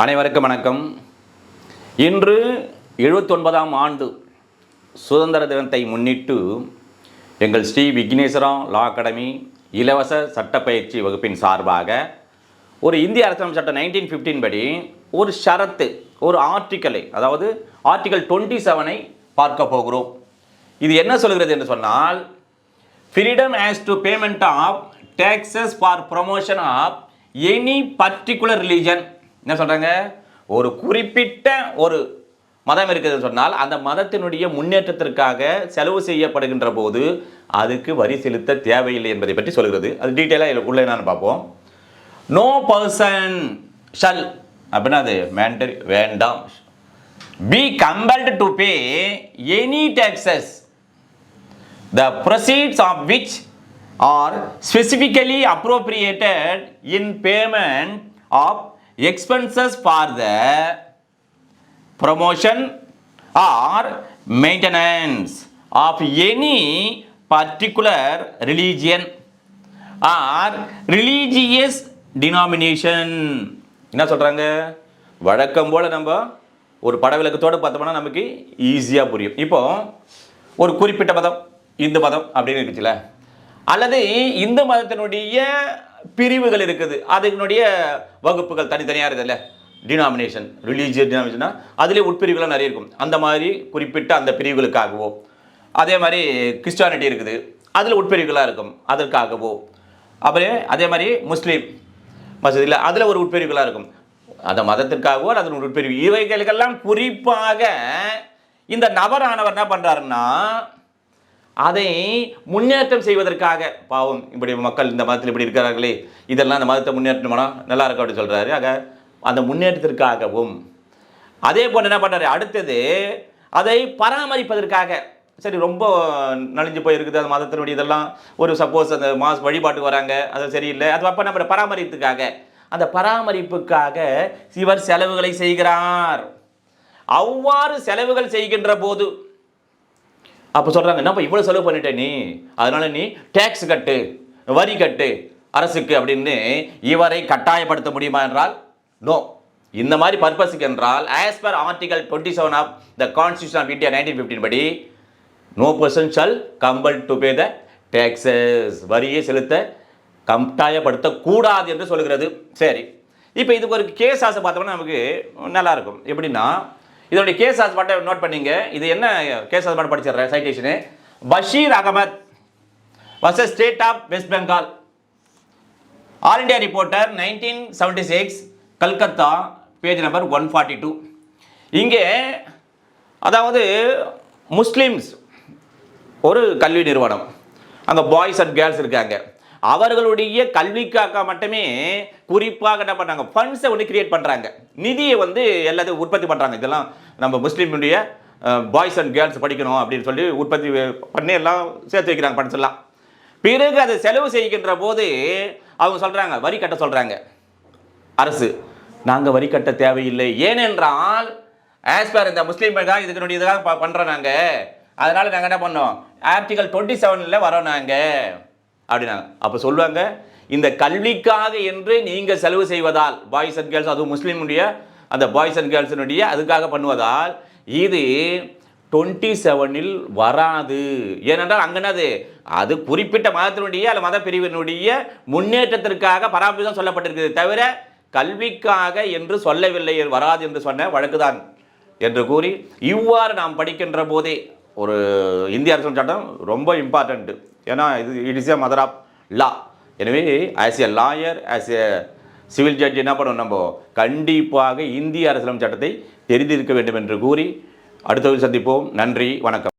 அனைவருக்கும் வணக்கம். இன்று 79ஆம் ஆண்டு சுதந்திர தினத்தை முன்னிட்டு எங்கள் ஸ்ரீ விக்னேஸ்வரா லா அகாடமி இலவச சட்டப்பயிற்சி வகுப்பின் சார்பாக ஒரு இந்திய அரசியலமைப்பு சட்டம் 1915 படி ஒரு ஷரத்து, ஒரு ஆர்டிக்கலை, அதாவது ஆர்டிக்கல் 27ஐ பார்க்க போகிறோம். இது என்ன சொல்கிறது என்று சொன்னால், freedom as to payment of taxes for promotion of any particular religion. என்ன சொல்கிறாங்க, ஒரு குறிப்பிட்ட ஒரு மதம் இருக்குதுன்னு சொன்னால் அந்த மதத்தினுடைய முன்னேற்றத்திற்காக செலவு செய்யப்படுகின்ற போது அதுக்கு வரி செலுத்த தேவையில்லை என்பதை பற்றி சொல்கிறது. அது டீட்டெயிலாக உள்ள என்னன்னு பார்ப்போம். நோ பர்சன் ஷல் அப்படின்னா அது மேண்டரி வேண்டாம், be compelled to pay any taxes the proceeds of which are specifically appropriated in payment of expenses for the promotion or maintenance of any particular religion or religious denomination. என்ன சொல்றாங்க, வழக்கம் போல நம்ம ஒரு படவிலக்கத்தோடு பார்த்தோம்னா நமக்கு ஈஸியாக புரியும். இப்போ ஒரு குறிப்பிட்ட மதம், இந்து மதம் அப்படின்னு இருக்குச்சுல, அல்லது இந்து மதத்தினுடைய பிரிவுகள் இருக்குது, அதனுடைய வகுப்புகள் தனித்தனியாக இருக்குதுல்ல, டினாமினேஷன், ரிலீஜியஸ் டினாமினேஷன்னா அதுலேயே உட்பிரிவுகள் நிறைய இருக்கும். அந்த மாதிரி குறிப்பிட்ட அந்த பிரிவுகளுக்காகவோ, அதே மாதிரி கிறிஸ்டானிட்டி இருக்குது, அதில் உட்பிரிவுகளாக இருக்கும், அதற்காகவோ, அப்புறம் அதே மாதிரி முஸ்லீம் மசூதியில் அதில் ஒரு உட்பிரிவுகளாக இருக்கும், அந்த மதத்திற்காகவோ அதன் உட்பிரிவு. இவைகளுக்கெல்லாம் குறிப்பாக இந்த நபரானவர் என்ன பண்ணுறாருன்னா, அதை முன்னேற்றம் செய்வதற்காக, பாவம் இப்படி மக்கள் இந்த மதத்தில் இப்படி இருக்கிறார்களே, இதெல்லாம் அந்த மதத்தை முன்னேற்றமானா நல்லா இருக்கும் அப்படின்னு சொல்கிறாரு. ஆக அந்த முன்னேற்றத்திற்காகவும், அதே போல் என்ன பண்ணுறாரு, அடுத்தது அதை பராமரிப்பதற்காக. சரி, ரொம்ப நலிஞ்சு போயிருக்குது அந்த மதத்தினுடைய இதெல்லாம், ஒரு சப்போஸ் அந்த மாஸ் வழிபாட்டுக்கு வராங்க, அது சரியில்லை, அது அப்போ நம்ம பராமரிப்புக்காக, அந்த பராமரிப்புக்காக இவர் செலவுகளை செய்கிறார். அவ்வாறு செலவுகள் செய்கின்ற போது அப்போ சொல்கிறாங்க, என்னப்பா இவ்வளோ செலவு பண்ணிட்ட நீ, அதனால் நீ டேக்ஸ் கட்டு, வரி கட்டு அரசுக்கு அப்படின்னு இவரை கட்டாயப்படுத்த முடியுமா என்றால் நோ. இந்த மாதிரி பர்பஸுக்கு என்றால் as per article 27 of the constitution of India 1915 படி no person shall compel to pay the taxes, வரியை செலுத்த கட்டாயப்படுத்தக்கூடாது என்று சொல்கிறது. சரி, இப்போ இதுக்கு ஒரு கேஸ் ஆசை பார்த்தோம்னா நமக்கு நல்லாயிருக்கும். எப்படின்னா, இதோடைய கேஸ் ஆஸ்பாட்டை நோட் பண்ணிங்க. இது என்ன கேஸ் ஆஸ்பாட் படிச்சிடுறேன், citation. Basheer Ahmed versus state of West Bengal, all India reporter 1976, Calcutta, page number 142. இங்கே அதாவது முஸ்லீம்ஸ் ஒரு கல்வி நிறுவனம், அங்கே பாய்ஸ் அண்ட் கேர்ள்ஸ் இருக்காங்க, அவர்களுடைய கல்விக்காக மட்டுமே குறிப்பாக என்ன பண்ணுறாங்க, ஃபண்ட்ஸை ஒன்று கிரியேட் பண்ணுறாங்க, நிதியை எல்லாத்தையும் உற்பத்தி பண்ணுறாங்க. இதெல்லாம் நம்ம முஸ்லீமுடைய பாய்ஸ் அண்ட் கேர்ள்ஸ் படிக்கணும் அப்படின்னு சொல்லி உற்பத்தி பண்ணி எல்லாம் சேர்த்து வைக்கிறாங்க ஃபண்ட்ஸ் எல்லாம். பிறகு அதை செலவு செய்கின்ற போது அவங்க சொல்கிறாங்க, வரி கட்ட சொல்கிறாங்க அரசு. நாங்கள் வரி கட்ட தேவையில்லை, ஏனென்றால் ஆஸ் பர் இந்த முஸ்லீம் இதுக்கு இதுக்காக பண்ணுறோம் நாங்கள், அதனால் நாங்கள் என்ன பண்ணோம், ஆர்டிகல் 27 வரோம் நாங்கள் அப்படின்னாங்க. அப்போ சொல்லுவாங்க, இந்த கல்விக்காக என்று நீங்கள் செலவு செய்வதால், பாய்ஸ் அண்ட் கேர்ள்ஸ், அதுவும் முஸ்லீமுடைய அந்த பாய்ஸ் அண்ட் கேர்ள்ஸினுடைய அதுக்காக பண்ணுவதால் இது 27 வராது. ஏனென்றால் அங்கனது அது குறிப்பிட்ட மதத்தினுடைய அல்ல மத பிரிவினுடைய முன்னேற்றத்திற்காக பராமரிப்பு தான் சொல்லப்பட்டிருக்கிறது, தவிர கல்விக்காக என்று சொல்லவில்லை, வராது என்று சொன்ன வழக்குதான் என்று கூறி, இவ்வாறு நாம் படிக்கின்ற போதே ஒரு இந்திய அரசியல் சட்டம் ரொம்ப இம்பார்ட்டண்ட்டு. ஏன்னா it is a mother of law. எனவே as a lawyer, as a civil judge என்ன பண்ணணும், நம்ம கண்டிப்பாக இந்திய அரசியலமைப்பு சட்டத்தை தெரிந்திருக்க வேண்டும் என்று கூறி அடுத்த சந்திப்போம். நன்றி, வணக்கம்.